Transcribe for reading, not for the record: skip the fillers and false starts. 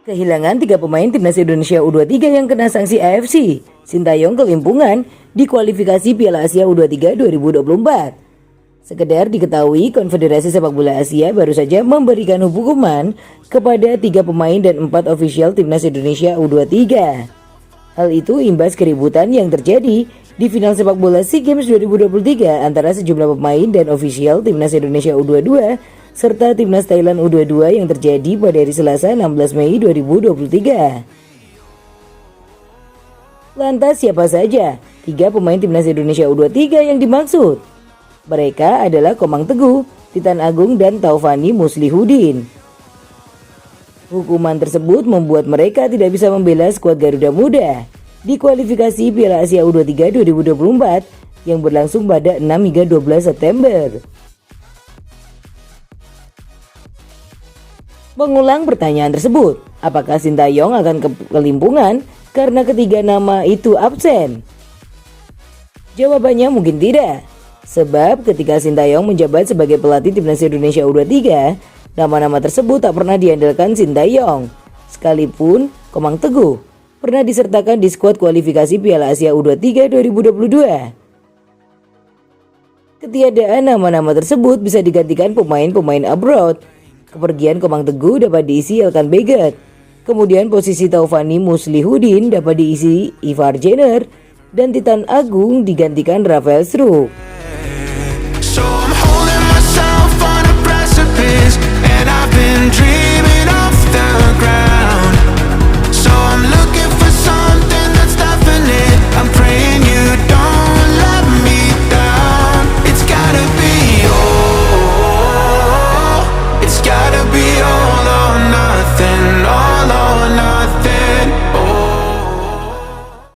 Kehilangan 3 pemain timnas Indonesia U23 yang kena sanksi AFC. Sintayong kelimpungan di kualifikasi Piala Asia U23 2024. Sekedar diketahui, Konfederasi Sepak Bola Asia baru saja memberikan hukuman kepada 3 pemain dan 4 ofisial timnas Indonesia U23. Hal itu imbas keributan yang terjadi di final sepak bola SEA Games 2023 antara sejumlah pemain dan ofisial timnas Indonesia U22 serta timnas Thailand U22 yang terjadi pada hari Selasa 16 Mei 2023. Lantas siapa saja 3 pemain timnas Indonesia U23 yang dimaksud? Mereka adalah Komang Teguh, Titan Agung, dan Taufani Muslihudin. Hukuman tersebut membuat mereka tidak bisa membela skuad Garuda Muda di kualifikasi Piala Asia U23 2024 yang berlangsung pada 6 hingga 12 September. Mengulang pertanyaan tersebut, apakah Sintayong akan kelimpungan karena ketiga nama itu absen? Jawabannya mungkin tidak. Sebab ketika Sintayong menjabat sebagai pelatih timnas Indonesia U23, nama-nama tersebut tak pernah diandalkan Sintayong. Sekalipun Komang Teguh pernah disertakan di skuad kualifikasi Piala Asia U23 2022. Ketiadaan nama-nama tersebut bisa digantikan pemain-pemain abroad. Kepergian Komang Teguh dapat diisi Elkan Baggett. Kemudian posisi Taufani Muslihudin dapat diisi Ivar Jenner dan Titan Agung digantikan Rafael Struijk.